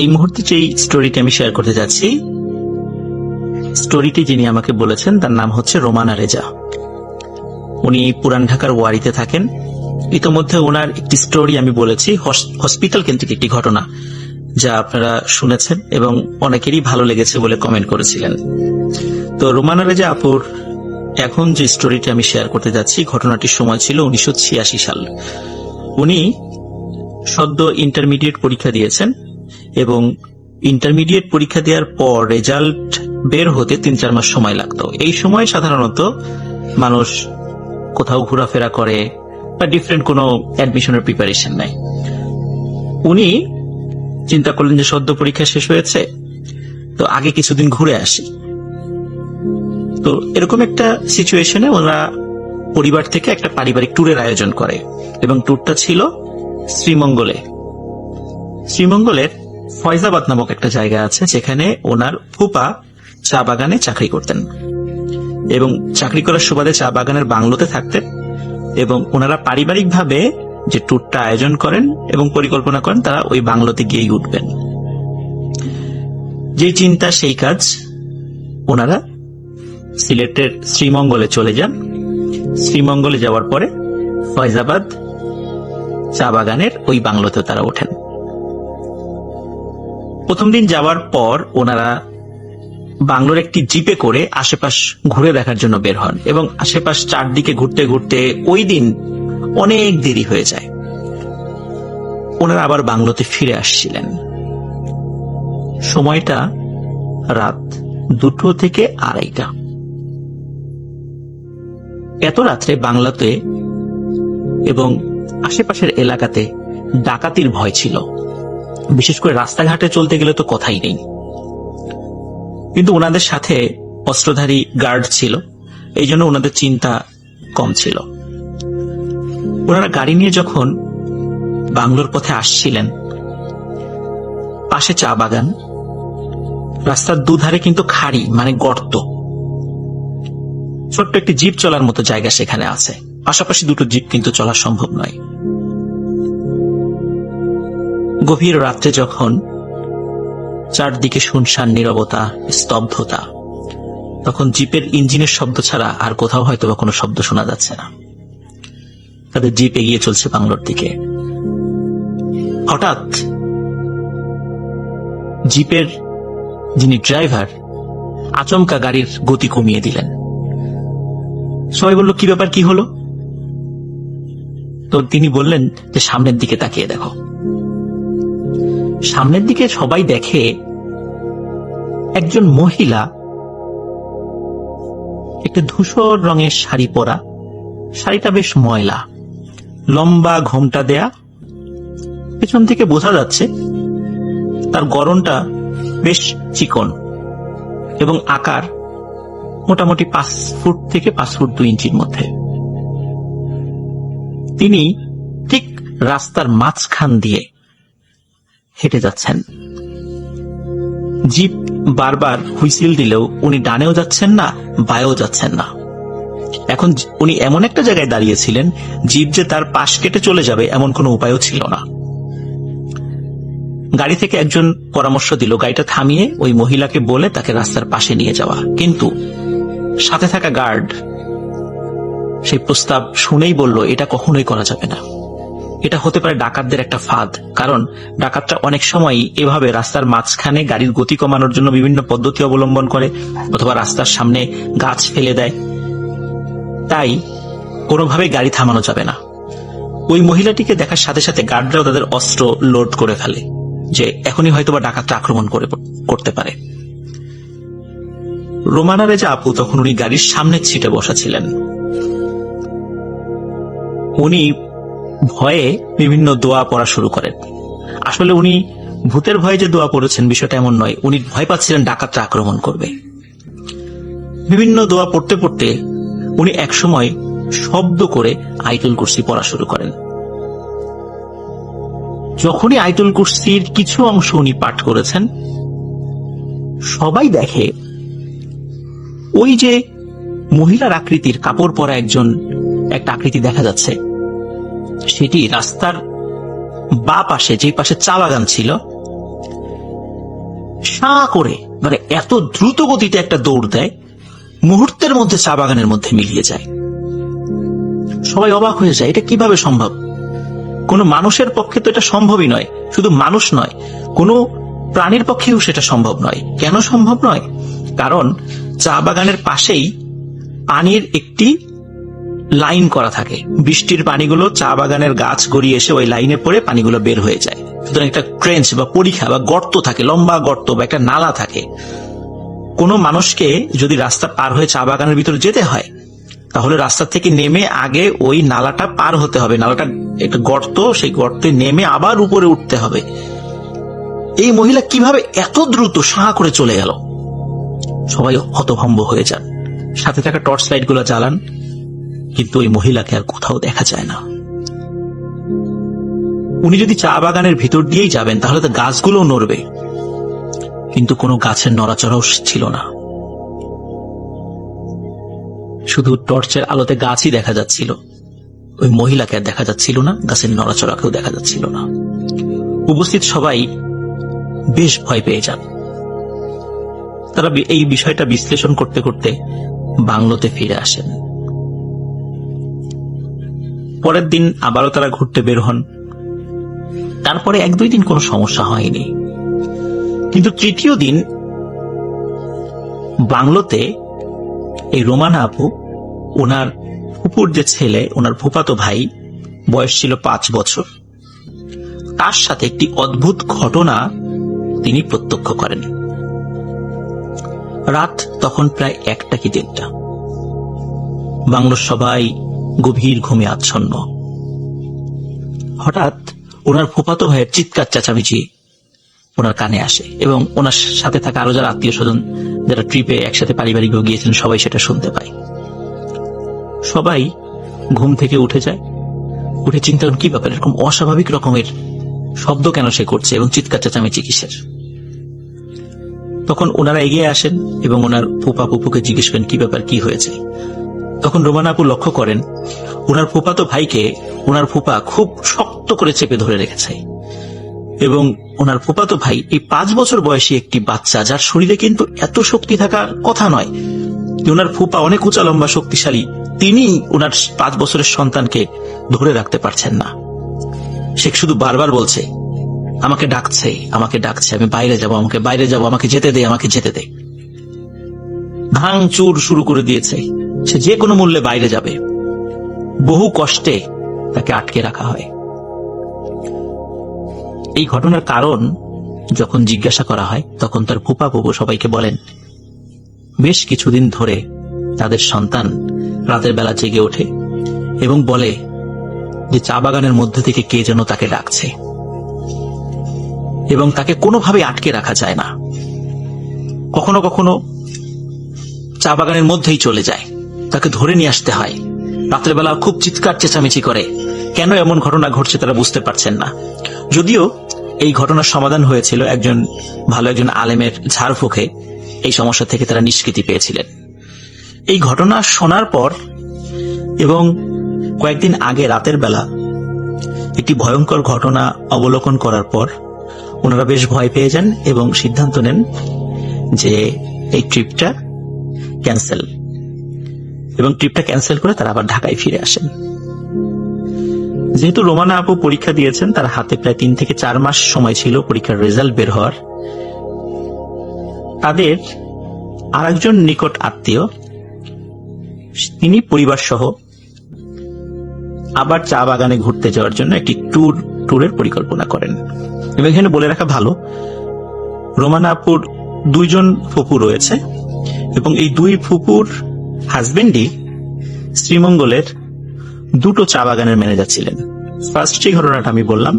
এই মুহূর্তে যে স্টোরিটি আমি শেয়ার করতে যাচ্ছি, স্টোরিটি যিনি আমাকে বলেছেন তার নাম হচ্ছে রোমানা রেজা। উনি পুরান ঢাকার ওয়ারিতে থাকেন। ইতোমধ্যে ওনার একটি স্টোরি আমি বলেছি, হসপিটাল কেন্দ্রিক একটি ঘটনা, যা আপনারা শুনেছেন এবং অনেকেরই ভালো লেগেছে বলে কমেন্ট করেছিলেন। তো রোমানা রেজা আপুর এখন যে স্টোরিটি আমি শেয়ার করতে যাচ্ছি, ঘটনাটির সময় ছিল 1986 সাল। উনি সদ্য ইন্টারমিডিয়েট পরীক্ষা দিয়েছেন এবং ইন্টারমিডিয়েট পরীক্ষা দেওয়ার পর রেজাল্ট বের হতে 3-4 মাস সময় লাগতো। এই সময় সাধারণত মানুষ কোথাও ঘোরাফেরা করে বা ডিফারেন্ট কোনো অ্যাডমিশনের প্রিপারেশন নেয়। উনি চিন্তা করলেন যে সদ্য পরীক্ষা শেষ হয়েছে, তো আগে কিছুদিন ঘুরে আসি। তো এরকম একটা সিচুয়েশনে ওরা পরিবার থেকে একটা পারিবারিক ট্যুরের আয়োজন করে এবং ট্যুরটা ছিল শ্রীমঙ্গলে। শ্রীমঙ্গলের ফয়জাবাদ নামক একটা জায়গা আছে, যেখানে ওনার ফুপা চা বাগানে চাকরি করতেন এবং চাকরি করার সুবাদে চা বাগানের বাংলোতে থাকতেন। এবং ওনারা পারিবারিকভাবে যে ট্যুরটা আয়োজন করেন এবং পরিকল্পনা করেন, তারা ওই বাংলোতে গিয়েই উঠবেন। যে চিন্তা সেই কাজ, ওনারা সিলেটের শ্রীমঙ্গলে চলে যান। শ্রীমঙ্গলে যাওয়ার পরে ফয়জাবাদ চা বাগানের ওই বাংলোতে তারা ওঠেন। প্রথম দিন যাওয়ার পর ওনারা বাংলোর একটি জিপে করে আশেপাশ ঘুরে দেখার জন্য বের হন এবং আশেপাশ চারদিকে ঘুরতে ঘুরতে ওই দিন অনেক দেরি হয়ে যায়। ওনারা আবার বাংলোতে ফিরে আসছিলেন। সময়টা রাত 2টো থেকে 2:30। এত রাত্রে বাংলাতে এবং আশেপাশের এলাকাতে ডাকাতির ভয় ছিল, বিশেষ করে রাস্তাঘাটে চলতে গেলে তো কথাই নেই। কিন্তু ওনাদের সাথে অস্ত্রধারী গার্ড ছিল, এই জন্য ওনাদের চিন্তা কম ছিল। ওনারা গাড়ি নিয়ে যখন বাংলোর পথে আসছিলেন, পাশে চা বাগান, রাস্তার দুধারে কিন্তু খাড়ি মানে গর্ত, ছোট্ট একটি জিপ চলার মতো জায়গা সেখানে আছে। পাশাপাশি দুটো জিপ কিন্তু চলা সম্ভব নয়। গভীর রাত্রে যখন চারদিকে শুনশান নীরবতা, স্তব্ধতা, তখন জিপের ইঞ্জিনের শব্দ ছাড়া আর কোথাও হয়তো বা কোনো শব্দ শোনা যাচ্ছে না। তাদের জিপ এগিয়ে চলছে বাংলোর দিকে। হঠাৎ জিপের যিনি ড্রাইভার আচমকা গাড়ির গতি কমিয়ে দিলেন। সবাই বলল, কি ব্যাপার, কি হলো? তো তিনি বললেন যে সামনের দিকে তাকিয়ে দেখো। সামনের দিকে সবাই দেখে একজন মহিলা একটা ধূসর রঙের শাড়ি পরা, শাড়িটা বেশ ময়লা, লম্বা ঘোমটা দেয়া, পেছন থেকে বোঝা যাচ্ছে তার গড়নটা বেশ চিকন এবং আকার মোটামুটি 5 ফুট থেকে 5 ফুট 2 ইঞ্চির মধ্যে। তিনি ঠিক রাস্তার মাঝখান দিয়ে হেঁটে যাচ্ছেন। জিপ বারবার হুইসেল দিলেও উনি ডানেও যাচ্ছেন না, বায়েও যাচ্ছেন না। এখন উনি এমন একটা জায়গায় দাঁড়িয়েছিলেন, জিপ যে তার পাশ কেটে চলে যাবে এমন কোনো উপায়ও ছিল না। গাড়ি থেকে একজন পরামর্শ দিল গাড়িটা থামিয়ে ওই মহিলাকে বলে তাকে রাস্তার পাশে নিয়ে যাওয়া, কিন্তু সাথে থাকা গার্ড সেই প্রস্তাব শুনেই বলল, এটা কখনোই করা যাবে না, এটা হতে পারে ডাকাতদের একটা ফাঁদ। কারণ ডাকাতরা অনেক সময় এভাবে রাস্তার মাঝখানে গাড়ির গতি কমানোর জন্য বিভিন্ন পদ্ধতি অবলম্বন করে, অথবা রাস্তার সামনে গাছ ফেলে দেয়। তাই কোনোভাবেই গাড়ি থামানো যাবে না। ওই মহিলাটিকে দেখার সাথে সাথে গার্ডরাও তাদের অস্ত্র লোড করে ফেলে, যে এখনই হয়তোবা ডাকাতরা আক্রমণ করতে পারে। রোমানা রেজা আপু তখন উনি গাড়ির সামনের সিটে বসা ছিলেন। উনি ভয়ে বিভিন্ন দোয়া পড়া শুরু করেন। আসলে উনি ভূতের ভয়ে যে দোয়া পড়েছেন বিষয়টা এমন নয়, উনি ভয় পাচ্ছিলেন ডাকাতরা আক্রমণ করবে। বিভিন্ন দোয়া পড়তে পড়তে উনি একসময় শব্দ করে আয়াতুল কুরসি পড়া শুরু করেন। যখনই আয়াতুল কুরসির কিছু অংশ উনি পাঠ করেছেন, সবাই দেখে ওই যে মহিলার আকৃতির কাপড় পরা একটা আকৃতি দেখা যাচ্ছে, সেটি রাস্তার বা পাশে, যে পাশে চা বাগান ছিল, সাঁ করে মানে এত দ্রুত গতিতে একটা দৌড় দেয়, মুহূর্তের মধ্যে চা বাগানের মধ্যে মিলিয়ে যায়। সবাই অবাক হয়ে যায়, এটা কিভাবে সম্ভব? কোনো মানুষের পক্ষে তো এটা সম্ভবই নয়। শুধু মানুষ নয়, কোনো প্রাণীর পক্ষেও সেটা সম্ভব নয়। কেন সম্ভব নয়? কারণ চা বাগানের পাশেই পানির একটি লাইন করা থাকে। বৃষ্টির পানিগুলো চা বাগানের গাছ গড়িয়ে এসে ওই লাইনে পড়ে পানিগুলো বের হয়ে যায়। সুতরাং একটা ট্রেঞ্চ বা পরিখা বা গর্ত থাকে, লম্বা গর্ত বা একটা নালা থাকে। কোনো মানুষকে যদি রাস্তা পার হয়ে চা বাগানের ভিতরে যেতে হয়, তাহলে রাস্তা থেকে নেমে আগে ওই নালাটা পার হতে হবে। নালাটা একটা গর্ত, সেই গর্তে নেমে আবার উপরে উঠতে হবে। এই মহিলা কিভাবে এত দ্রুত সাঁ করে চলে গেল? সবাই হতভম্ব হয়ে যান। সাথে থাকা টর্চ লাইট গুলো জ্বালান, কিন্তু ওই মহিলাকে আর কোথাও দেখা যায় না। উনি যদি চা বাগানের ভিতর দিয়েই যাবেন তাহলে তো গাছগুলো নড়বে, কিন্তু কোনো গাছের নড়াচড়াও ছিল না। শুধু টর্চের আলোতে গাছই দেখা যাচ্ছিল, ওই মহিলাকে আর দেখা যাচ্ছিল না, গাছের নড়াচড়াকেও দেখা যাচ্ছিল না। উপস্থিত সবাই বেশ ভয় পেয়ে যান। তারা এই বিষয়টা বিশ্লেষণ করতে করতে বাংলোতে ফিরে আসেন। পরের দিন আবারও তারা ঘুরতে বের হন। তারপরে 1-2 দিন কোনো সমস্যা হয়নি, কিন্তু তৃতীয় দিন বাংলোতে এই রোমানা আপু, ওনার ফুপুর যে ছেলে, ওনার ফুফাতো ভাই, বয়স ছিল 5 বছর, তার সাথে একটি অদ্ভুত ঘটনা তিনি প্রত্যক্ষ করেন। রাত তখন প্রায় 1টা কি 1:30। বাংলোর সবাই গভীর ঘুমে আচ্ছন্ন। হঠাৎ ওনার ফুফাতো ভাইয়ের চিৎকার চেঁচামেচি ওনার কানে আসে, এবং ওনার সাথে থাকা আরো যারা আত্মীয় স্বজন, যারা ট্রিপে একসাথে পারিবারিক গিয়েছিলেন, সবাই সেটা শুনতে পায়। সবাই ঘুম থেকে উঠে যায়। উঠে চিন্তা করেন কি ব্যাপার, এরকম অস্বাভাবিক রকমের শব্দ কেন সে করছে এবং চিৎকার চেঁচামেচি কিসের? তখন ওনারা এগিয়ে আসেন এবং ওনার ফুপা ফুপুকে জিজ্ঞেস করেন কি ব্যাপার, কি হয়েছে। তখন রোমানা আপু লক্ষ্য করেন ওনার ফুপাতো ভাইকে ওনার ফুপা খুব শক্ত করে চেপে ধরে রেখেছে, এবং ওনার ফুপাতো ভাই এই 5 বছর বয়সী একটি বাচ্চা, যার শরীরে কিন্তু এত শক্তি থাকার কথা নয়। ওনার ফুপা অনেক উঁচা লম্বা শক্তিশালী, তিনি ওনার 5 বছরের সন্তানকে ধরে রাখতে পারছেন না। সে শুধু বারবার বলছে আমাকে ডাকছে, আমাকে ডাকছে, আমি বাইরে যাব, আমাকে বাইরে যাব, আমাকে যেতে দে, আমাকে যেতে দে। ভাঙচুর শুরু করে দিয়েছে, সে যে কোনো মূল্যে বাইরে যাবে। বহু কষ্টে তাকে আটকে রাখা হয়। এই ঘটনার কারণ যখন জিজ্ঞাসা করা হয়, তখন তার ফুপা ফুপু সবাইকে বলেন বেশ কিছুদিন ধরে তাদের সন্তান রাতের বেলা জেগে ওঠে এবং বলে যে চা বাগানের মধ্যে থেকে কে যেন তাকে ডাকছে, এবং তাকে কোনোভাবে আটকে রাখা যায় না। কখনো কখনো চা বাগানের মধ্যেই চলে যায়, তাকে ধরে নিয়ে আসতে হয়। রাতের বেলা খুব চিৎকার চেঁচামেচি করে। কেন এমন ঘটনা ঘটছে তারা বুঝতে পারছেন না। যদিও এই ঘটনার সমাধান হয়েছিল একজন আলেমের ঝাড়ফুঁকে, এই সমস্যা থেকে তারা নিষ্কৃতি পেয়েছিলেন। এই ঘটনা শোনার পর এবং কয়েকদিন আগে রাতের বেলা একটি ভয়ঙ্কর ঘটনা অবলোকন করার পর ওনারা বেশ ভয় পেয়ে যান এবং সিদ্ধান্ত নেন যে এই ট্রিপটা ক্যান্সেল, এবং ট্রিপটা ক্যান্সেল করে তারা আবার ঢাকায় ফিরে আসেন। যেহেতু রোমানা আপু পরীক্ষা দিয়েছেন, তার হাতে প্রায় 3 থেকে 4 মাস সময় ছিল পরীক্ষার রেজাল্ট বের হওয়ার। তাদের আরেকজন নিকট আত্মীয়, তিনি পরিবার সহ আবার চা বাগানে ঘুরতে যাওয়ার জন্য একটি ট্যুরের পরিকল্পনা করেন। এবং এখানে বলে রাখা ভালো, রোমানা আপুর 2 জন ফুপু রয়েছে, এবং এই 2 ফুপুর হাজবেন্ডই শ্রীমঙ্গলের 2টো চা বাগানের ম্যানেজার ছিলেন। ফার্স্ট যে ঘটনাটা আমি বললাম,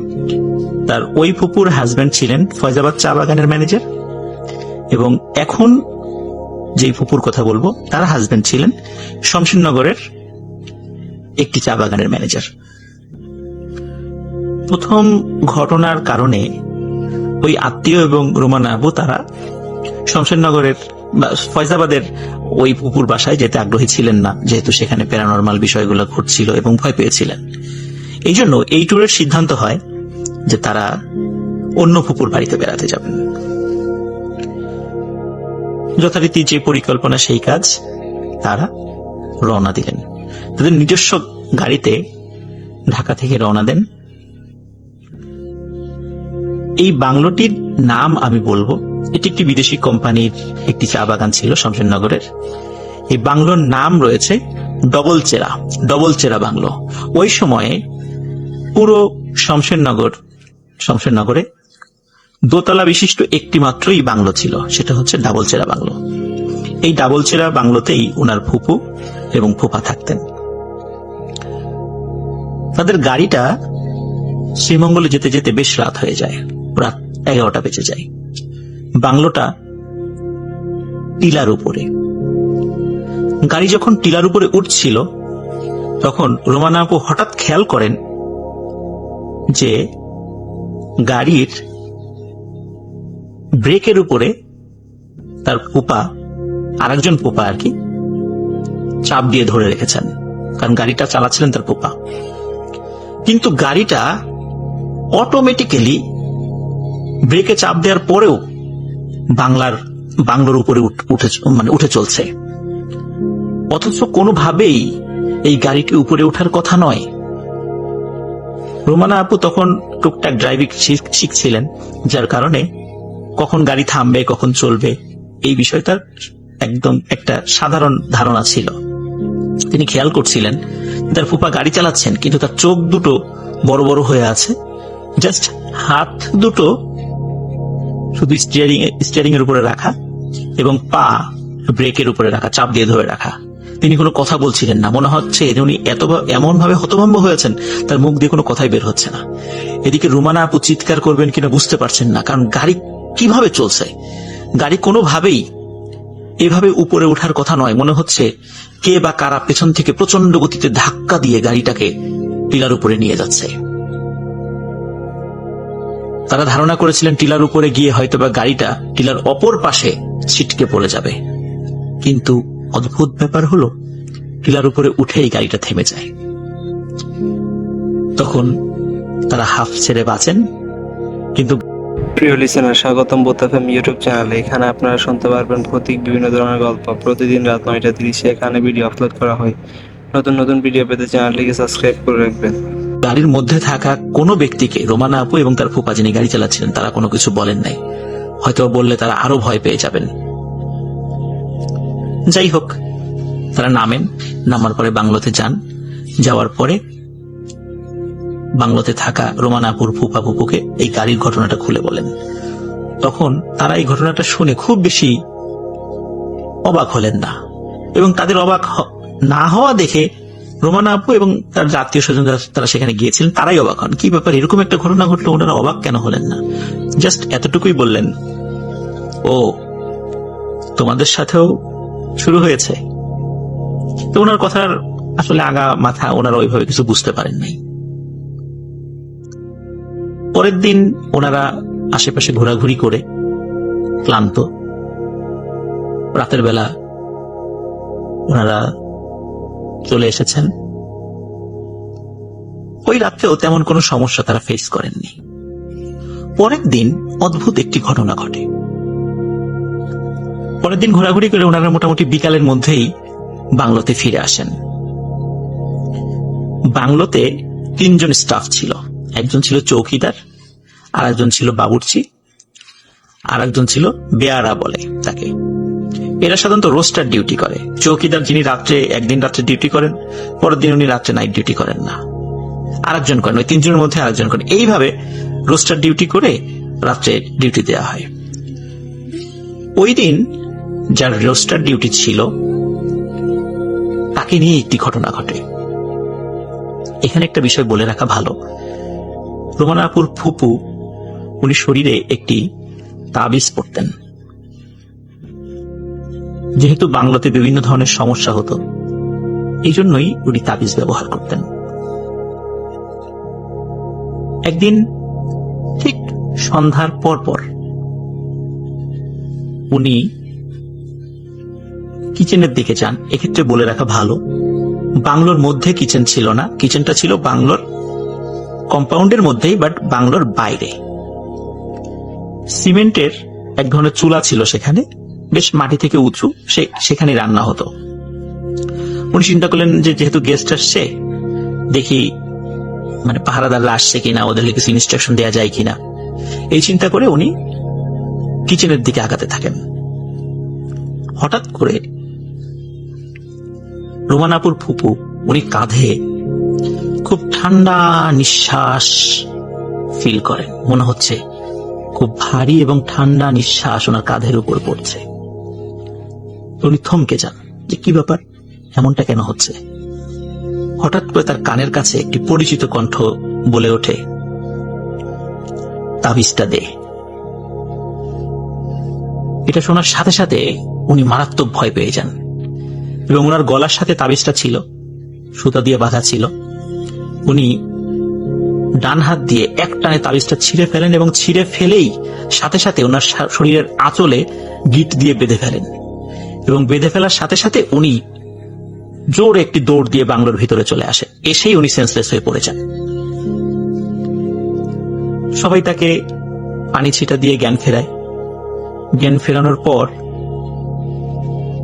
তার ওই ফুপুর হাজবেন্ড ছিলেন ফয়জাবাদ চা বাগানের ম্যানেজার, এবং এখন যে ফুপুর কথা বলবো তার হাজবেন্ড ছিলেন শমশেরনগরের একটি চা বাগানের ম্যানেজার। প্রথম ঘটনার কারণে ওই আত্মীয় এবং রোমানা আপু তারা শমশেরনগরের ফয়জাবাদের ওই ফুপুর বাসায় যেতে আগ্রহী ছিলেন না, যেহেতু সেখানে প্যারানরমাল বিষয়গুলো ঘটছিল এবং ভয় পেয়েছিলেন। এই জন্য এই ট্যুরের সিদ্ধান্ত হয় যে তারা অন্য ফুপুর বাড়িতে বেড়াতে যাবেন। যথারীতি যে পরিকল্পনা সেই কাজ, তারা রওনা দিলেন। তাদের নিজস্ব গাড়িতে ঢাকা থেকে রওনা দেন। এই বাংলোটির নাম আমি বলবো, এটি একটি বিদেশি কোম্পানির একটি চা বাগান ছিল শমশেরনগরের। এই বাংলোর নাম রয়েছে ডবল চেরা বাংলো। ওই সময়ে পুরো শমশেরনগরে দোতলা বিশিষ্ট একটি মাত্রই বাংলো ছিল, সেটা হচ্ছে ডাবল চেরা বাংলো। এই ডাবল চেরা বাংলোতেই ওনার ফুপু এবং ফুপা থাকতেন। তাদের গাড়িটা শ্রীমঙ্গলে যেতে যেতে বেশ রাত হয়ে যায়, রাত 11টা বেজে যায়। বাংলোটা টিলার উপরে। গাড়ি যখন টিলার উপরে উঠছিল তখন রোমানা আপু হঠাৎ খেয়াল করেন যে গাড়ির ব্রেকের উপরে তার ফুপা, আরেকজন ফুপা আর কি, চাপ দিয়ে ধরে রেখেছেন, কারণ গাড়িটা চালাচ্ছিলেন তার ফুপা। কিন্তু গাড়িটা অটোমেটিক্যালি ব্রেকে চাপ দেওয়ার পরেও বাংলোর উপরে উঠে চলছে, অথচ কোনোভাবেই এই গাড়িটি উপরে ওঠার কথা নয়। রোমানা আপু তখন টুকটাক ড্রাইভিং শিখছিলেন, যার কারণে কখন গাড়ি থামবে কখন চলবে এই বিষয়টার একদম একটা সাধারণ ধারণা ছিল। তিনি খেয়াল করছিলেন তার ফুপা গাড়ি চালাচ্ছেন, কিন্তু তার চোখ দুটো বড় বড় হয়ে আছে, জাস্ট হাত দুটো শুধু স্টিয়ারিং এর উপরে রাখা এবং পা ব্রেকের উপরে রাখা, চাপ দিয়ে ধরে রাখা। তিনি কোনো কথা বলছিলেন না, মনে হচ্ছে উনি এমন ভাবে হতভম্ব হয়েছেন তার মুখ দিয়ে কোনো কথাই বের হচ্ছে না। এদিকে রোমানা আপু চিৎকার করবেন কিনা বুঝতে পারছেন না, কারণ গাড়ি কিভাবে চলছে, গাড়ি কোনোভাবেই এভাবে উপরে ওঠার কথা নয়। মনে হচ্ছে কে বা কারা পেছন থেকে প্রচন্ড গতিতে ধাক্কা দিয়ে গাড়িটাকে টিলার উপরে নিয়ে যাচ্ছে। তারা ধারণা করেছিলেন টিলার উপরে গিয়ে হয়তোবা গাড়িটা টিলার অপর পাশে ছিটকে পড়ে যাবে, কিন্তু অদ্ভুত ব্যাপার হলো টিলার উপরে উঠেই গাড়িটা থেমে যায়। তখন তারা হাফ ছেড়ে বাঁচেন। কিন্তু প্রিয় লিসেনার, স্বাগতম বোথ এফএম ইউটিউব চ্যানেলে। এখানে আপনারা শুনতে পারবেন প্রতীক বিভিন্ন ধরনের গল্প। প্রতিদিন রাত 9:30 এখানে ভিডিও আপলোড করা হয়। নতুন নতুন ভিডিও পেতে চ্যানেলটিকে সাবস্ক্রাইব করে রাখবেন। গাড়ির মধ্যে থাকা কোনো ব্যক্তিকে রোমানা আপু এবং তার ফুপা যিনি গাড়ি চালাচ্ছিলেন তারা কোনো কিছু বলেন নাই, হয়তো বললে তারা আরো ভয় পেয়ে যাবেন। যাই হোক, তারা নামার পরে বাংলোতে যান। যাওয়ার পরে বাংলোতে থাকা রোমানা আপুর ফুপা ফুপুকে এই গাড়ির ঘটনাটা খুলে বলেন। তখন তারা এই ঘটনাটা শুনে খুব বেশি অবাক হলেন না, এবং তাদের অবাক না হওয়া দেখে রোমানা আপু এবং তার আত্মীয় স্বজন তারা সেখানে গিয়েছিলেন, তারাই অবাক হন। কি ব্যাপার, এরকম একটা ঘটনা ঘটলো, ওনারা অবাক কেন হলেন না? জাস্ট এতটুকুই বললেন, ও তোমাদের সাথেও শুরু হয়েছে। তো ওনার কথার আসলে আগা মাথা ওনারা ওইভাবে কিছু বুঝতে পারেন নাই। পরের দিন ওনারা আশেপাশে ঘোরাঘুরি করে ক্লান্ত, রাতের বেলা ওনারা চলে এসেছেন। ওই রাত্রেও তেমন কোনো সমস্যা তারা ফেস করেননি। পরের দিন অদ্ভুত একটি ঘটনা ঘটে। পরের দিন ঘোরাঘুরি করে ওনারা মোটামুটি বিকালের মধ্যেই বাংলোতে ফিরে আসেন। বাংলোতে 3 জন স্টাফ ছিল। একজন ছিল চৌকিদার, আর একজন ছিল বাবুর্চি, আর একজন ছিল বেয়ারা বলে তাকে। এরা সাধারণত রোস্টার ডিউটি করে। চৌকিদার যিনি একদিন রাত্রে ডিউটি করেন, পরের দিন উনি রাত্রে নাইট ডিউটি করেন না, আরেকজন করেন। ওই 3 জনের মধ্যে আরেকজন করেন। এইভাবে রোস্টার ডিউটি করে রাত্রে ডিউটি দেওয়া হয়। ওই দিন যার রোস্টার ডিউটি ছিল তাকে নিয়ে একটি ঘটনা ঘটে। এখানে একটা বিষয় বলে রাখা ভালো, রোমানা আপুর ফুপু উনি শরীরে একটি তাবিজ পরতেন। যেহেতু বাংলাতে বিভিন্ন ধরনের সমস্যা হতো, এই জন্যই উনি তাবিজ ব্যবহার করতেন। একদিন ঠিক সন্ধ্যার পর উনি কিচেনের দিকে যান। এক্ষেত্রে বলে রাখা ভালো, বাংলোর মধ্যে কিচেন ছিল না, কিচেনটা ছিল বাংলোর কম্পাউন্ডের মধ্যেই, বাট বাংলোর বাইরে। সিমেন্টের এক ধরনের চুলা ছিল সেখানে, বেশ মাটি থেকে উঁচু, সেখানে রান্না হতো। উনি চিন্তা করলেন যে যেহেতু গেস্ট আসছে, দেখি মানে পাহারাদাররা আসছে কিনা, ওদেরকে কিছু ইনস্ট্রাকশন দেওয়া যায় কিনা। এই চিন্তা করে উনি কিচেনের দিকে আগাতে থাকেন। হঠাৎ করে রোমানাপুর ফুপু উনি কাঁধে খুব ঠান্ডা নিঃশ্বাস ফিল করেন। মনে হচ্ছে খুব ভারী এবং ঠান্ডা নিঃশ্বাস ওনার কাঁধের উপর পড়ছে। উনি থমকে যান যে কি ব্যাপার, এমনটা কেন হচ্ছে। হঠাৎ করে তার কানের কাছে একটি পরিচিত কণ্ঠ বলে ওঠে, তাবিজটা দে। এটা শোনার সাথে সাথে উনি মারাত্মক ভয় পেয়ে যান এবং ওনার গলার সাথে তাবিজটা ছিল, সুতা দিয়ে বাঁধা ছিল। উনি ডান হাত দিয়ে এক টানে তাবিজটা ছিঁড়ে ফেলেন এবং ছিঁড়ে ফেলেই সাথে সাথে ওনার শরীরের আঁচলে গিট দিয়ে বেঁধে ফেলেন এবং বেঁধে ফেলার সাথে সাথে উনি জোরে একটি দৌড় দিয়ে বাংলোর ভিতরে চলে আসে। এসেই উনি সেন্সলেস হয়ে পড়ে যান। সবাই তাকে পানি ছিটা দিয়ে জ্ঞান ফেরায়। জ্ঞান ফেরানোর পর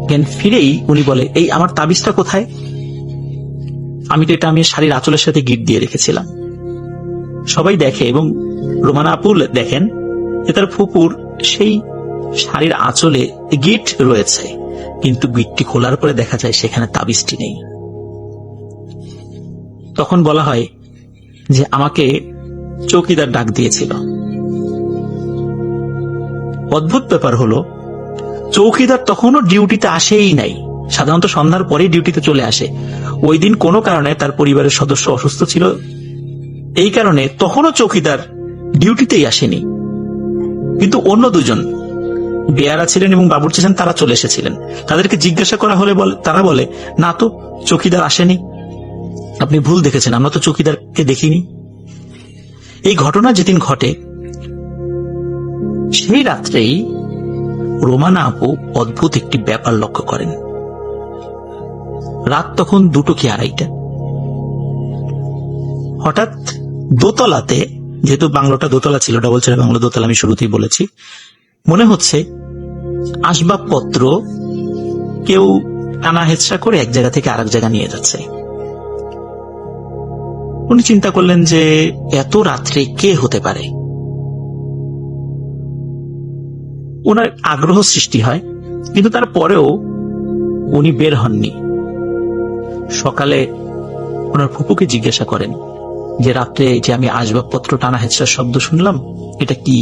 জ্ঞান ফিরেই উনি বলে, এই আমার তাবিজটা কোথায়? আমি শাড়ির আঁচলের সাথে গিট দিয়ে রেখেছিলাম। সবাই দেখে এবং রোমানা আপু দেখেন যে তার ফুপুর সেই শাড়ির আঁচলে গিট রয়েছে, কিন্তু গিটটি খোলার পরে দেখা যায় সেখানে তাবিজটি নেই। তখন বলা হয় যে আমাকে চৌকিদার ডাক দিয়েছিল। অদ্ভুত ব্যাপার হলো, চৌকিদার তখনও ডিউটিতে আসেই নাই। সাধারণত সন্ধ্যার পরেই ডিউটিতে চলে আসে। ওই দিন কোনো কারণে তার পরিবারের সদস্য অসুস্থ ছিল, এই কারণে তখনও চৌকিদার ডিউটিতেই আসেনি। কিন্তু অন্য দুজন বেয়ারা ছিলেন এবং বাবুর্চি ছিলেন, তারা চলে এসেছিলেন। তাদেরকে জিজ্ঞাসা করা হলে তারা বলে, না তো, চৌকিদার আসেনি, আপনি ভুল দেখেছেন, আমরা তো চৌকিদারকে দেখিনি। এই ঘটনা যেদিন ঘটে সেই রাত্রেই রোমানা আপু অদ্ভুত একটি ব্যাপার লক্ষ্য করেন। রাত তখন 2টা কি 2:30। হঠাৎ দোতলাতে, যেহেতু বাংলোটা দোতলা ছিল, ডবল চেয়ার বাংলো দোতলা, আমি শুরুতেই বলেছি, মনে হচ্ছে আসবাবপত্র কেউ টানা হেঁচড়া করে এক জায়গা থেকে আরেক জায়গা নিয়ে যাচ্ছে। উনি চিন্তা করলেন যে এত রাত্রে কে হতে পারে। ওনার আগ্রহ সৃষ্টি হয়, কিন্তু তারপরেও উনি বের হননি। সকালে ওনার ফুপুকে জিজ্ঞাসা করেন যে রাত্রে যে আমি আসবাবপত্র টানা হেঁচড়ার শব্দ শুনলাম, এটা কি,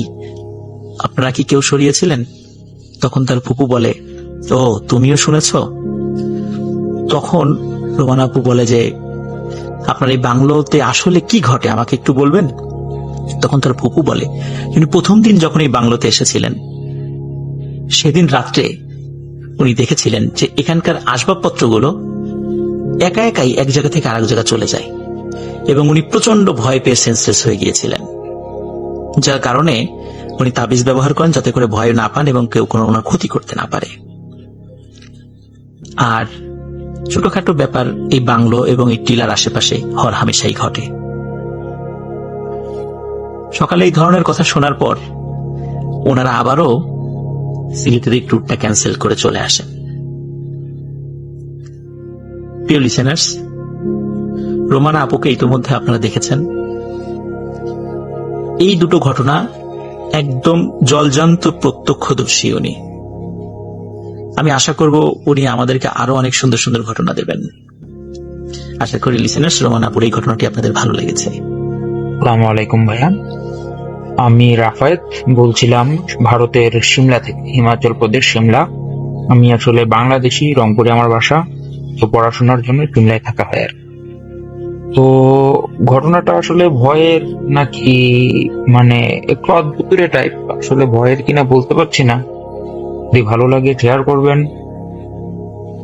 আপনারা কি কেউ সরিয়েছিলেন? তখন তার ফুপু বলে, ও তুমিও শুনেছ? তখন রোমানা আপু বলে যে আপনার এই বাংলোতে আসলে কি ঘটে আমাকে একটু বলবেন? তখন তার ফুপু বলে, তিনি প্রথম দিন যখন এই বাংলোতে এসেছিলেন সেদিন রাত্রে উনি দেখেছিলেন যে এখানকার আসবাবপত্রগুলো একা একাই এক জায়গা থেকে আরেক জায়গা চলে যায় এবং উনি প্রচন্ড ভয় পেয়ে সেন্সলেস হয়ে গিয়েছিলেন, যার কারণে উনি তাবিজ ব্যবহার করেন যাতে করে ভয় না পান এবং কেউ কোনো ওনার ক্ষতি করতে না পারে। আর ছোটখাটো ব্যাপার এই বাংলো এবং এই টিলার আশেপাশে হরহামেশাই ঘটে। সকালে এই ধরনের কথা শোনার পর ওনারা আবারও সিলেটের এই ট্যুরটা ক্যান্সেল করে চলে আসেন। প্রিয় লিসেনার্স, রোমানা আপুকে ইতিমধ্যে আপনারা দেখেছেন। এই দুটো ঘটনা একদম জলজান্ত প্রত্যক্ষদর্শী উনি। আমি আশা করব উনি আমাদেরকে আরো অনেক সুন্দর সুন্দর ঘটনা দেবেন। আশা করি লিসেনার্স, রোমানা আপুর এই ঘটনাটি আপনাদের ভালো লেগেছে। আসসালামু আলাইকুম ভাইয়া, আমি রাফায়েত বলছিলাম ভারতের সিমলা থেকে, হিমাচল প্রদেশ সিমলা। আমি আসলে বাংলাদেশি, রংপুরে আমার বাসা, তো পড়াশোনার জন্য সিমলায় থাকা হয় আর। তো ঘটনাটা আসলে ভয়ের নাকি মানে একটু অদ্ভুত টাইপ, আসলে ভয়ের কিনা বলতে পারছি না, যদি ভালো লাগে শেয়ার করবেন।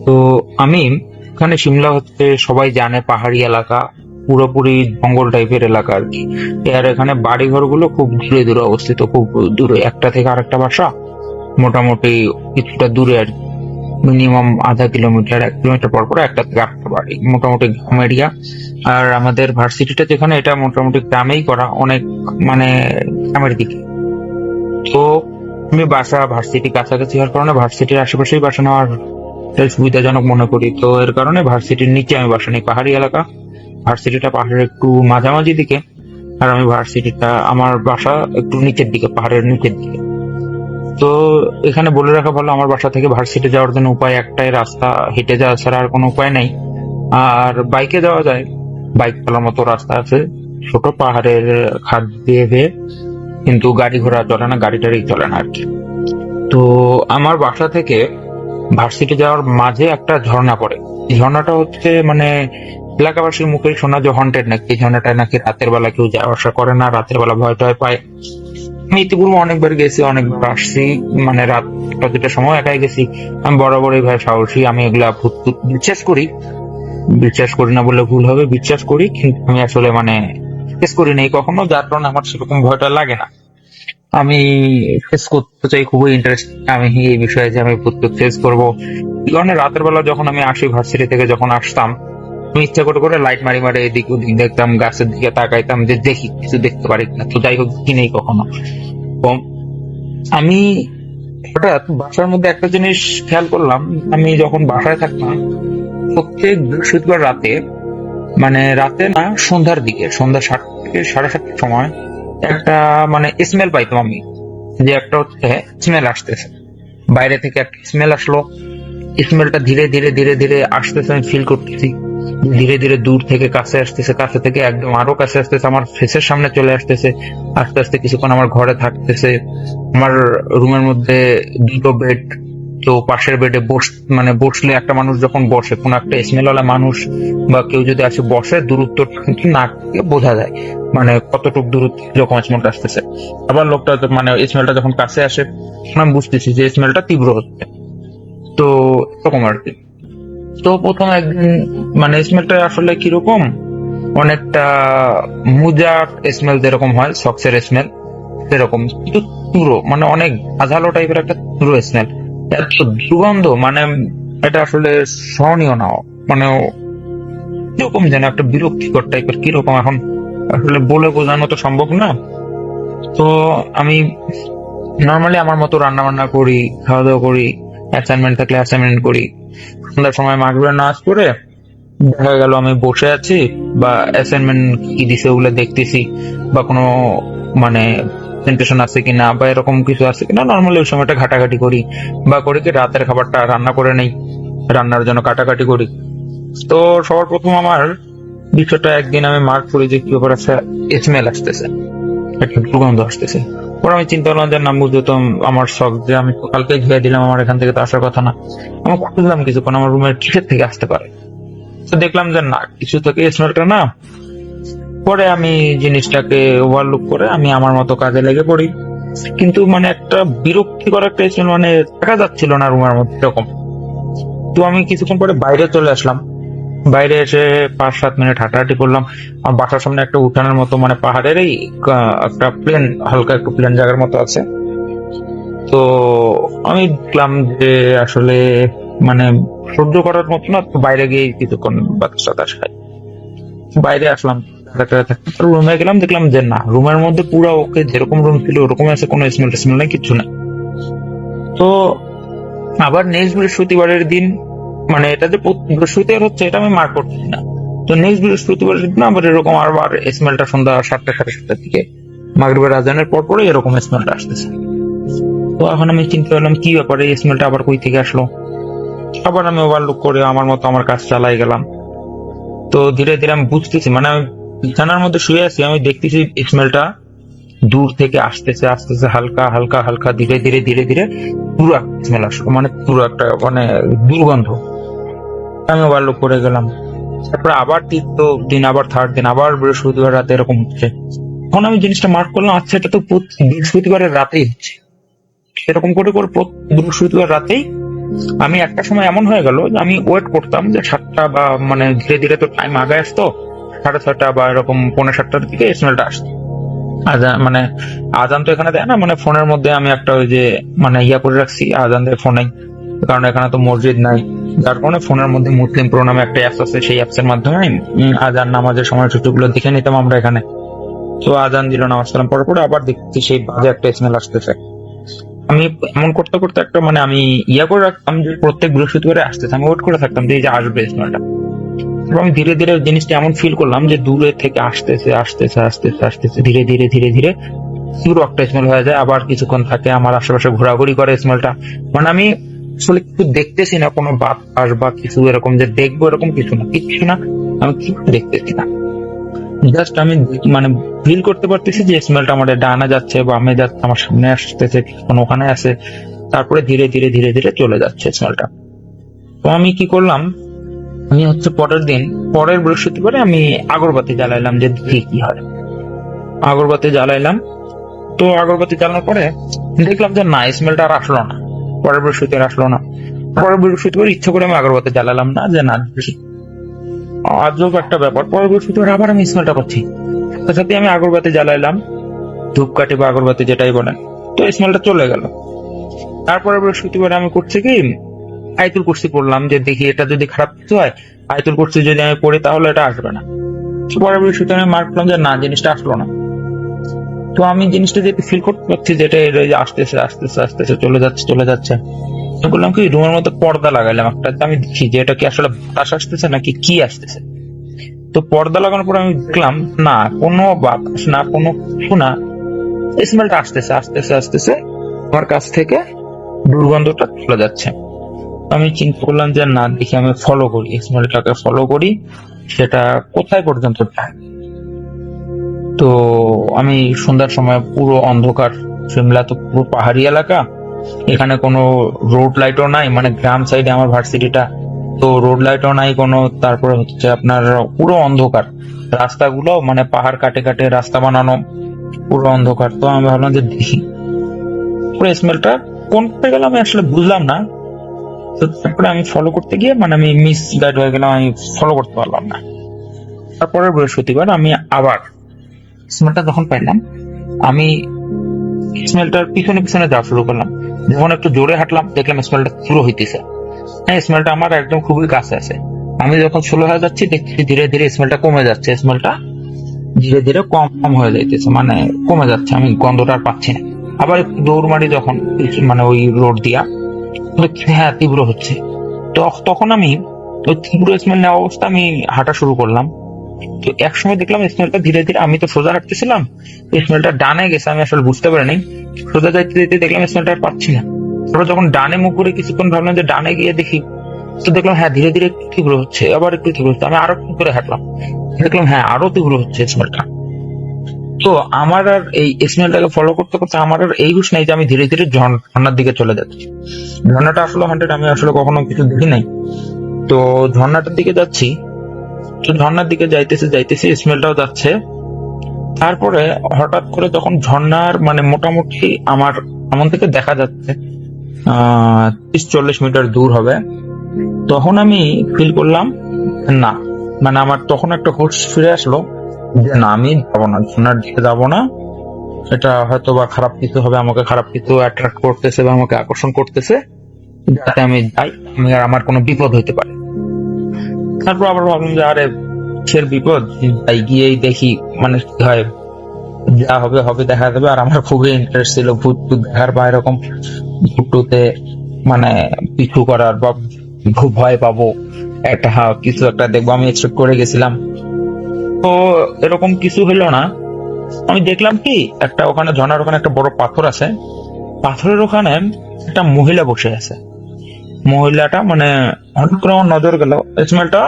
তো আমি এখানে সিমলা হচ্ছে সবাই জানে পাহাড়ি এলাকা, পুরোপুরি জঙ্গল টাইপের এলাকা আর কি। আর এখানে বাড়ি ঘরগুলো খুব দূরে দূরে অবস্থিত, খুব দূরে, একটা থেকে আরেকটা বাসা মোটামুটি কিছুটা দূরে আর মিনিমাম ½ কিলোমিটার 1 কিলোমিটার পর পর একটা থেকে আরেকটা বাড়ি, মোটামুটি গ্রাম এরিয়া। আর আমাদের ভার্সিটিটা যেখানে, এটা মোটামুটি গ্রামেই করা, অনেক মানে গ্রামের দিকে। তো আমি বাসা ভার্সিটি কাছাকাছি হওয়ার কারণে ভার্সিটির আশেপাশেই বাসা নেওয়ার সুবিধাজনক মনে করি। তো এর কারণে ভার্সিটির নিচে আমি বাসা নিই, পাহাড়ি এলাকা। ভার্সিটিটা পাহাড়ের একটু মাঝামাঝি দিকে, আর আমি ভার্সিটিটা আমার বাসা একটু নিচের দিকে, পাহাড়ের নিচের দিকে। তো এখানে বলে রাখা ভালো, আমার বাসা থেকে ভার্সিটি যাওয়ার জন্য উপায় একটাই, রাস্তা হেঁটে যাওয়া ছাড়া আর কোনো উপায় নাই। আর বাইকে যাওয়া যায়, বাইক চলার মতো রাস্তা আছে ছোট, পাহাড়ের খাদ দিয়ে বেয়ে, কিন্তু গাড়ি ঘোড়া চলে না, গাড়ি টাড়ি চলে না আর কি। তো আমার বাসা থেকে ভার্সিটি যাওয়ার মাঝে একটা ঝর্ণা পড়ে। এই ঝর্ণাটা হচ্ছে মানে এলাকাবাসীর মুখে শোনা যে হন্টেড নাকি, এই ঝর্ণাটায় নাকি রাতের বেলা কেউ যাওয়া আসা করে না, রাতের বেলা ভয় টয় পায়। আমি ইতিপূর্বে অনেকবার গেছি, অনেকবার আসছি, মানে রাত একটা দুটার সময় একাই গেছি। আমি বরাবরই ভাই সাহসী, আমি এগুলা ভূত টুত বিশ্বাস করি না বলে ভুল হবে, বিশ্বাস করি, কিন্তু আমি আসলে মানে ফেস করি নাই কখনো, যার কারণে আমার সেরকম ভয়টা লাগে না। আমি ফেস করতে চাই, খুবই ইন্টারেস্ট আমি এই বিষয়ে যে আমি ভূত ফেস করবো। এই কারণে রাতের বেলা যখন আমি আসি ভার্সিটি থেকে, যখন আসতাম আমি ইচ্ছা করে করে লাইট মারি মারি এদিক ওদিক দেখতাম, গাছের দিকে তাকাইতাম যে দেখি কিছু দেখতে পারি কিনা। তো যাই হোক, দেখি নেই কখনো। তো আমি হঠাৎ বাসার মধ্যে একটা জিনিস খেয়াল করলাম, আমি যখন বাসায় থাকতাম প্রত্যেক বৃহস্পতিবার রাতে, মানে রাতে না, সন্ধ্যার দিকে, সন্ধ্যা 7টা থেকে 7:30টার সময় একটা মানে স্মেল পাইতাম আমি, যে একটা হচ্ছে স্মেল আসতেছে, বাইরে থেকে একটা স্মেল আসলো। স্মেলটা ধীরে ধীরে ধীরে ধীরে আসতেছে, আমি ফিল করতেছি ধীরে ধীরে দূর থেকে কাছে আসতেছে, কাছে থেকে একদম আরো কাছে আসতেছে, আমার ফেসের সামনে চলে আসতেছে। আস্তে আস্তে কিছুক্ষণ আমার ঘরে থাকতেছে। আমার রুমের মধ্যে দুটো বেড, তো পাশের বেডে বসলে একটা মানুষ যখন বসে, কোন একটা স্মেলওয়ালা মানুষ বা কেউ যদি আসে বসে, দূরত্ব কিন্তু নাক থেকে বোঝা যায়, মানে কতটুকু দূরত্ব যখন স্মেলটা আসতেছে। আবার লোকটা মানে স্মেলটা যখন কাছে আসে, তখন আমি বুঝতেছি যে স্মেলটা তীব্র হচ্ছে। তো এরকম আর কি। তো প্রথম একদিন মানে স্মেলটা আসলে কিরকম, অনেকটা মুজার স্মেল যেরকম হয়, সক্সের স্মেল সেরকম, কিন্তু পুরো মানে অনেক আঝালো টাইপের একটা পুরো স্মেল, এত দুর্গন্ধ, মানে এটা আসলে সহনীয় না, মানে কিরকম যেন একটা বিরক্তিকর টাইপের, কিরকম এখন আসলে বলে বোঝানো তো সম্ভব না। তো আমি নর্মালি আমার মতো রান্না বান্না করি, খাওয়া দাওয়া করি, অ্যাসাইনমেন্ট থাকলে অ্যাসাইনমেন্ট করি। সন্ধ্যার সময় মাগরিবের নামাজ পড়ে দেখা গেল আমি বসে আছি, বা অ্যাসাইনমেন্ট কি দিছে ওগুলো দেখতেছি, বা কোনো মানে প্রেজেন্টেশন আছে কিনা বা এরকম কিছু আছে কিনা, নর্মালি ওই সময়টা ঘাটাঘাটি করি, বা করি কি রাতের খাবারটা রান্না করে নেই, রান্নার জন্য কাটাকাটি করি। তো সবার প্রথম আমার বিষয়টা, একদিন আমি মার্ক করি যে কি ব্যাপার আছে, স্মেল আসতেছে, একটা দুর্গন্ধ আসতেছে। পরে আমি চিন্তা করলাম যে নাম বুঝতে তো আমার শখ, যে আমি তো কালকে ধুয়ে দিলাম, আমার এখান থেকে তো আসার কথা না। আমি খুঁজলাম কিছুক্ষণ আমার রুমের কিসের থেকে আসতে পারে, তো দেখলাম যে না, কিছু থেকে স্মেলটা না। পরে আমি জিনিসটাকে ওভারলুক করে আমি আমার মতো কাজে লেগে পড়ি, কিন্তু মানে একটা বিরক্তিকর একটা স্মেল, মানে থাকা যাচ্ছিল না রুমের মধ্যে এরকম। তো আমি কিছুক্ষণ পরে বাইরে চলে আসলাম, বাইরে এসে 5-7 মিনিট হাঁটাহাঁটি করলাম। আমার বাসার সামনে একটা উঠানের মতো, মানে পাহাড়ের এই একটা প্লেন, হালকা একটু প্লেন জায়গার মতো আছে। তো আমি দেখলাম যে আসলে মানে সহ্য করার মতো না, তো বাইরে গিয়ে কিছুক্ষণ বাতাস খাই। বাইরে আসলাম, রুমে গেলাম, দেখলাম যে না, রুমের মধ্যে পুরো ওকে, যেরকম রুম ছিল ওরকম আছে, কোনো স্মেল নাই, কিছু না। তো আবার নেক্সট বৃহস্পতিবারের দিন, মানে এটা যে বৃহস্পতিবার হচ্ছে এটা আমি মার্ক করছি না, তো নেক্সট বৃহস্পতিবারের দিন আবার এরকম আবার স্মেলটা সন্ধ্যা 7টা 7:30টার দিকে, মাগরিবের আজানের পর পরে এরকম স্মেলটা আসতেছে। তো এখন আমি চিন্তা করলাম কি ব্যাপারে, এই স্মেলটা আবার কই থেকে আসলো। আবার আমি ওভারলুক করে আমার মতো আমার কাজ চালাই গেলাম। তো ধীরে ধীরে আমি বুঝতেছি, মানে আমি বিছানার মধ্যে শুয়ে আছি, আমি দেখতেছি স্মেলটা দূর থেকে আসতেছে, আসতেছে, হালকা হালকা হালকা, ধীরে ধীরে ধীরে ধীরে পুরো স্মেল আসলো, মানে পুরো একটা মানে দুর্গন্ধ। আমি ওভারলুক করে গেলাম। তারপরে আবার 3য় দিন, আবার 3rd দিন, আবার বৃহস্পতিবার রাতে এরকম হচ্ছে। তখন আমি জিনিসটা মার্ক করলাম, আচ্ছা এটা তো বৃহস্পতিবারের রাতেই হচ্ছে। এরকম করে করে বৃহস্পতিবার রাতেই আমি একটা সময় এমন হয়ে গেল যে আমি ওয়েট করতাম যে 7টা, বা মানে ধীরে ধীরে তো টাইম আগে আসতো, 6:30 বা এরকম 6:45টার দিকে স্মেলটা আসতো। আজান মানে আজান তো এখানে দেয় না, মানে ফোনের মধ্যে আমি একটা ওই যে মানে ইয়া করে রাখছি, আজান দেয় ফোনে, কারণ এখানে তো মসজিদ নাই, যার কারণে ফোনের মধ্যে মুসলিম প্রো নামে একটা অ্যাপস আছে, সেই অ্যাপস এর মাধ্যমে আজান নামাজের সময়সূচিগুলো দেখে নিতাম আমরা এখানে। তো আজান দিল, নামাজ কালাম পরে পরে আবার দেখছি সেই বাজে একটা স্মেল আসতেছে। আমি এমন করতে করতে একটা মানে আমি ইয়া করে রাখতাম যে প্রত্যেক বৃহস্পতিবারে আসতেছে, আমি ওয়েট করে থাকতাম যে এই যে আসবে স্মেলটা। তারপর আমি ধীরে ধীরে জিনিসটা এমন ফিল করলাম যে দূরে থেকে আসতেছে আসতেছে আসতেছে আসতেছে, ধীরে ধীরে ধীরে ধীরে পুরো একটা স্মেল হয়ে যায়। আবার কিছুক্ষণ থাকে, আমার আশেপাশে ঘোরাঘুরি করে স্মেলটা। মানে আমি আসলে কিছু দেখতেছি না, কোনো বাতাস বা কিছু এরকম যে দেখবো এরকম কিছু না, কিচ্ছু না, আমি কিছু দেখতেছি না। জাস্ট আমি মানে ফিল করতে পারতেছি যে স্মেলটা আমার ডানে যাচ্ছে, বামে যাচ্ছে, আমার সামনে আসতেছে, কিছুক্ষণ ওখানে আছে, তারপরে ধীরে ধীরে ধীরে ধীরে চলে যাচ্ছে স্মেলটা। তো আমি কি করলাম, আমি হচ্ছে পরের বৃহস্পতিবারে আমি আগরবাতি জ্বালাইলাম যে দেখি কি হয়। আগরবাতি জ্বালাইলাম, তো আগরবাতি জ্বালানোর পরে দেখলাম যে না, স্মেলটা আর আসলো না। পরের বৃহস্পতিবার আসলো না। পরের বৃহস্পতিবার ইচ্ছা করে আমি আগরবাতি জ্বালালাম না, যে না দেখি। আজব একটা ব্যাপার, পরের বৃহস্পতিবার আবার আমি স্মেলটা পাচ্ছি। সাথে সাথে আমি আগরবাতি জ্বালাইলাম, ধূপকাঠি বা আগরবাতি যেটাই বলেন, তো স্মেলটা চলে গেল। তারপরে বৃহস্পতিবার আমি করছি কি, আয়াতুল কুরসি পড়লাম যে দেখি এটা যদি খারাপ কিছু হয়, আয়াতুল কুরসি যদি আমি পড়ি তাহলে এটা আসবে না। পরের বৃহস্পতিবার আমি মার্ক করলাম যে না, জিনিসটা আসলো না। তো আমি জিনিসটা যেটা ফিল করতে পারছি যেটা আসতেছে আসতেছে আসতেছে চলে যাচ্ছে চলে যাচ্ছে, আমি বললাম কি রুমের মধ্যে পর্দা লাগাইলাম একটা, আমি দেখি যে এটা কি আসলে বাতাস আসতেছে নাকি কি আসতেছে। তো পর্দা লাগানোর পর আমি দেখলাম না, কোনো বাতাস না, কোনো কিছু না, স্মেলটা আসতেছে আসতেছে আসতেছে আমার কাছ থেকে, দুর্গন্ধটা চলে যাচ্ছে। আমি চিন্তা করলাম যে না, দেখি আমি ফলো করি, স্মেলটাকে ফলো করি, সেটা কোথায় পর্যন্ত যায়। তো আমি সন্ধ্যার সময়, পুরো অন্ধকার, সিমলা তো পুরো পাহাড়ি এলাকা, এখানে কোনো রোড লাইটও নাই, মানে গ্রাম সাইডে আমার ভার্সিটিটা, তো রোড লাইটও নাই কোনো। তারপরে হচ্ছে আপনার পুরো অন্ধকার, রাস্তাগুলো মানে পাহাড় কাটে কাটে রাস্তা বানানো, পুরো অন্ধকার। তো আমি ভাবলাম যে দেখি, পুরো স্মেলটা কোন করতে গেলাম আমি আসলে বুঝলাম না। তো তারপরে আমি ফলো করতে গিয়ে মানে আমি মিস গাইড হয়ে গেলাম, আমি ফলো করতে পারলাম না। তারপরে বৃহস্পতিবার আমি আবার স্মেলটা যখন পাইলাম, আমি স্মেলটার পিছনে পিছনে যাওয়া শুরু করলাম। যখন একটু জোরে হাঁটলাম দেখলাম স্মেলটা শুরু হইতেছে। হ্যাঁ, স্মেলটা আমার একদম খুবই কাছে আছে। আমি যখন স্লো হয়ে যাচ্ছি দেখছি ধীরে ধীরে স্মেলটা কমে যাচ্ছে, স্মেলটা ধীরে ধীরে কম কম হয়ে যাইতেছে, মানে কমে যাচ্ছে, আমি গন্ধটা আর পাচ্ছি না। আবার একটু দৌড় মারি যখন মানে ওই রোড দিয়া, দেখছি হ্যাঁ তীব্র হচ্ছে। তো তখন আমি ওই তীব্র স্মেল নেওয়া অবস্থা আমি হাঁটা শুরু করলাম। তো এক সময় দেখলাম স্মেলটা ধীরে ধীরে, আমি তো সোজা হাঁটতেছিলাম, স্মেলটা ডানে গেছে, আমি আসলে বুঝতে পারিনি। সোজা যাইতে যেতে দেখলাম স্মেলটা আর পাচ্ছি না। তারপর যখন ডানে মুখ করে কিছুক্ষণ ভাবলাম যে ডানে গিয়ে দেখি, তো দেখলাম হ্যাঁ ধীরে ধীরে একটু তীব্র হচ্ছে, আবার একটু তীব্র হচ্ছে। আমি আরো একটু করে হাঁটলাম, দেখলাম হ্যাঁ আরো তীব্র হচ্ছে স্মেলটা। তো আমার আর এই স্মেলটাকে ফলো করতে করতে আমার আর এই হুঁশ নাই যে আমি ধীরে ধীরে ঝর্ণার দিকে চলে যাচ্ছি। ঝর্ণাটা আসলে হান্ড্রেড, আমি আসলে কখনো কিছু দেখি নাই। তো ঝর্ণাটার দিকে যাচ্ছি, তো ঝর্ণার দিকে যাইতেছে যাইতেছে স্মেলটাও যাচ্ছে। তারপরে হঠাৎ করে যখন ঝর্ণার মানে মোটামুটি আমার এমন থেকে দেখা যাচ্ছে 30-40 মিটার দূর হবে, তখন আমি ফিল করলাম না, মানে আমার তখন একটা হুঁশ ফিরে আসলো যে না, আমি যাবো না, ঝর্ণার দিকে যাবো না, এটা হয়তো বা খারাপ কিছু হবে, আমাকে খারাপ কিছু অ্যাট্রাক্ট করতেছে বা আমাকে আকর্ষণ করতেছে, যাতে আমি যাই, আমি আর আমার কোনো বিপদ হইতে পারে। তারপর আবার ভাবলাম যে আরে কিসের বিপদ, যাই গিয়েই দেখি মানে কি হয়, যা হবে হবে, দেখা যাবে। আর আমার খুবই ইন্টারেস্ট ছিল ভূত টুত দেখার বা এরকম ভূত টুতে মানে পিছু করার বা ভয় পাবো একটা, কিছু একটা দেখবো, আমি এক্সপেক্ট করে গেছিলাম। তো এরকম কিছু হলো না। আমি দেখলাম কি, একটা ওখানে ঝর্ণার ওখানে একটা বড় পাথর আছে, পাথরের ওখানে একটা মহিলা বসে আছে। মহিলাটা মানে হঠাৎ করে আমার নজর গেল, স্মেলটা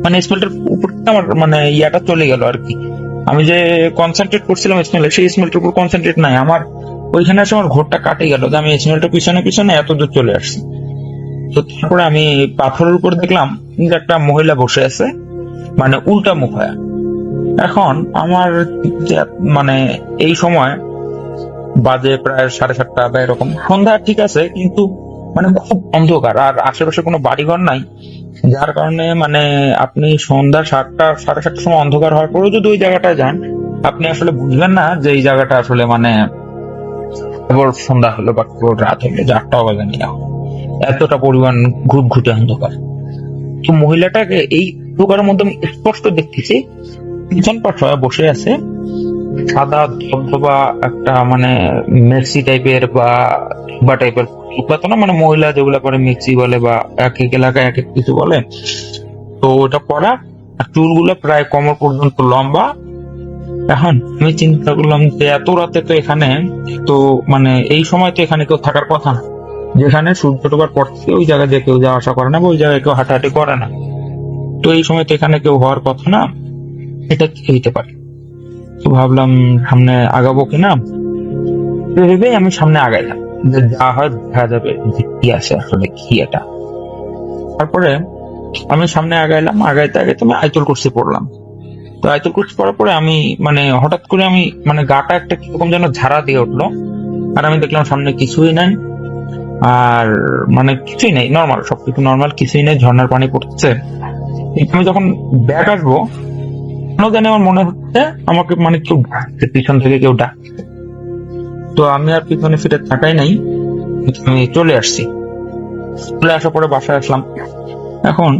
মানে স্মেলটার উপর আমার মানে ইয়াটা চলে গেল আর কি। আমি যে কনসেন্ট্রেট করছিলাম স্মেলে, সেই স্মেলটার উপর কনসেন্ট্রেট নাই আমার, ওইখানে এসে আমার ঘোরটা কাটে গেল যে আমি স্মেলটা পিছনে পিছনে এত দূর চলে আসছি। তো তারপরে আমি পাথরের উপর দেখলাম যে একটা মহিলা বসে আছে, মানে উল্টা মুখ হয়ে। এখন আমার মানে এই সময় বাজে প্রায় 7:30 বা এরকম, সন্ধ্যা ঠিক আছে, কিন্তু মানে খুব অন্ধকার আর আশেপাশে কোনো বাড়িঘর নাই, যার কারণে মানে আপনি সন্ধ্যা 7:30 সময় অন্ধকার হওয়ার পরেও যদি ওই জায়গাটায় যান, আপনি আসলে বুঝবেন না যে এই জায়গাটা আসলে মানে কেবল সন্ধ্যা হলো বা কেবল রাত হলো, যে 8টাও বাজেনি, এতটা পরিমাণ ঘুটঘুটে অন্ধকার। তো মহিলাটাকে এই অন্ধকারের মধ্যে আমি স্পষ্ট দেখতেছি পিছন পাশ হয়ে বসে আছে, সাদা ধবধবা একটা মানে মেক্সি টাইপের বা টাইপের তো না, মানে মহিলা যেগুলা করে মেক্সি বলে বা এক এক এলাকায় এক এক কিছু বলে। তো ওটা পরা, আর চুলগুলো প্রায় কোমর পর্যন্ত লম্বা। এখন আমি চিন্তা করলাম যে এত রাতে তো এখানে, তো মানে এই সময় তো এখানে কেউ থাকার কথা না, যেখানে সূর্য ডোবার পর থেকে ওই জায়গায় যে কেউ যাওয়া আসা করে না বা ওই জায়গায় কেউ হাঁটাহাঁটি করে না। তো এই সময় তো এখানে কেউ হওয়ার কথা না, এটা কি হইতে পারে? তো ভাবলাম সামনে আগাবো কিনা, তো ভেবেই আমি সামনে আগাইলাম, যে যা হয় দেখা যাবে যে কি আছে আসলে কি এটা। তারপরে আমি সামনে আগাইলাম, আগাইতে আগাইতে আমি আয়তুল কুরসি পড়লাম। তো আয়তুল কুরসি পড়ার পরে আমি মানে হঠাৎ করে আমি মানে গাটা একটা কিরকম যেন ঝাড়া দিয়ে উঠলো, আর আমি দেখলাম সামনে কিছুই নাই, আর মানে কিছুই নেই, নর্মাল, সবকিছু নর্মাল, কিছুই নেই, ঝর্ণার পানি পড়ছে। কিন্তু আমি যখন ব্যাক আসবো, কেন জানি আমার মনে হচ্ছে আমাকে মানে কেউ ডাকছে, পিছন থেকে কেউ ডাকছে। তো আমি আর পিছনে ফিরে তাকাই নাই, আমি চলে আসছি। চলে আসার পরে বাসায় আসলাম। এখন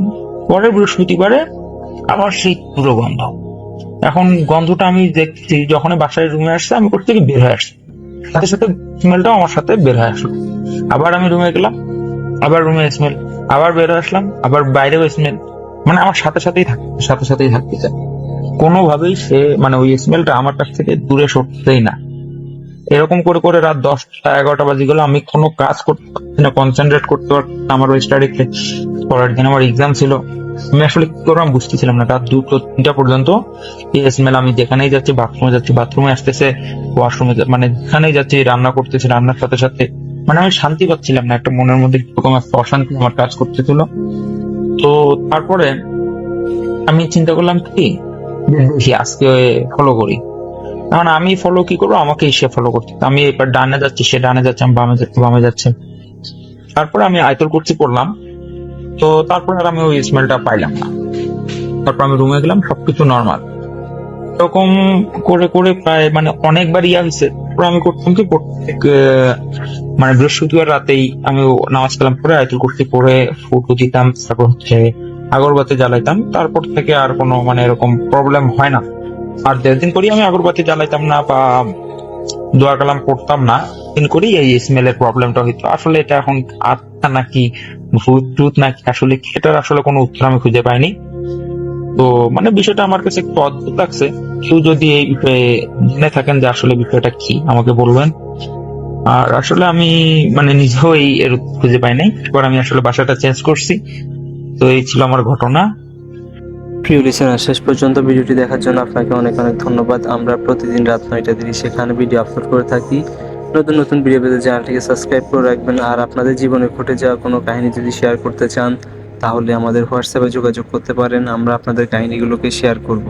পরের বৃহস্পতিবারে আবার সেই পুরো গন্ধ। এখন গন্ধটা আমি দেখছি যখন বাসায় রুমে আসছে, আমি কোথা থেকে বের হয়ে আসছি, সাথে সাথে স্মেলটাও আমার সাথে বের হয়ে আসলো। আবার আমি রুমে গেলাম, আবার রুমে স্মেল, আবার বের হয়ে আসলাম, আবার বাইরেও স্মেল, মানে আমার সাথে সাথেই থাকতেছে। কোনোভাবেই সে মানে ওই স্মেলটা আমার কাছ থেকে দূরে সরতেই না। এরকম করে করে রাত 10টা 11টা বাজে গেল, আমি কোনো কাজ করতে পারছি না, কনসেন্ট্রেট করতে পারছি না আমার ওই স্টাডিতে। পরের দিন আমার এক্সাম ছিল, আমি আসলে কি করবো আমি বুঝতেছিলাম না। রাত 2-3টা পর্যন্ত এই স্মেল, আমি যেখানেই যাচ্ছি, বাথরুমে যাচ্ছি, বাথরুমে আসতেছে, ওয়াশরুমে মানে যেখানেই যাচ্ছি, রান্না করতেছি, রান্নার সাথে সাথে মানে আমি শান্তি পাচ্ছিলাম না, একটা মনের মধ্যে কিরকম একটা অশান্তি আমার কাজ করতেছিল। তো তারপরে আমি চিন্তা করলাম কি, যে দেখি আজকে ফলো করি। এখন আমি ফলো কি করবো, আমাকে সে ফলো করতে, আমি এবার ডানে যাচ্ছি, সে ডানে যাচ্ছে, আমি বামে যাচ্ছি, বামে যাচ্ছে। তারপরে আমি আয়তুল কুরসি করলাম। তো তারপর আর আমি ওই স্মেলটা পাইলাম না। তারপর আমি রুমে গেলাম, সবকিছু নর্মাল। এরকম করে করে প্রায় মানে অনেকবার ইয়া হয়েছে। তারপর আমি করতাম কি, প্রত্যেক মানে বৃহস্পতিবার রাতেই আমি নামাজ কালাম পরে আয়তুল কুরসি পড়ে ফুটু দিতাম, তারপর হচ্ছে আগরবাতি জ্বালাইতাম। তারপর থেকে আর কোনো মানে এরকম প্রবলেম হয় না। আর যেদিন করি আমি আগরবাতি জ্বালাইতাম না বা দোয়া কালাম পড়তাম না, দিন করি এই স্মেলের প্রবলেমটা হইতো। আসলে এটা এখন আত্মা নাকি ভূত টুত নাকি আসলে কি, এটার আসলে কোনো উত্তর আমি খুঁজে পাইনি। তো মানে বিষয়টা আমার কাছে একটু অদ্ভুত লাগছে। কেউ যদি এই বিষয়ে জেনে থাকেন যে আসলে বিষয়টা কি, আমাকে বলবেন। আর আসলে আমি মানে নিজেও এর উত্তর খুঁজে পাই নাই। এবার আমি আসলে বাসাটা চেঞ্জ করছি। তো এই ছিল আমার ঘটনা। প্রিয় লিসেনার, শেষ পর্যন্ত ভিডিওটি দেখার জন্য আপনাকে অনেক অনেক ধন্যবাদ। আমরা প্রতিদিন রাত 9টা 30 সেখানে ভিডিও আপলোড করে থাকি। নতুন নতুন ভিডিও পেতে চ্যানেলটিকে সাবস্ক্রাইব করে রাখবেন। আর আপনাদের জীবনে ঘটে যাওয়া কোনো কাহিনী যদি শেয়ার করতে চান, তাহলে আমাদের হোয়াটসঅ্যাপে যোগাযোগ করতে পারেন, আমরা আপনাদের কাহিনীগুলোকে শেয়ার করব।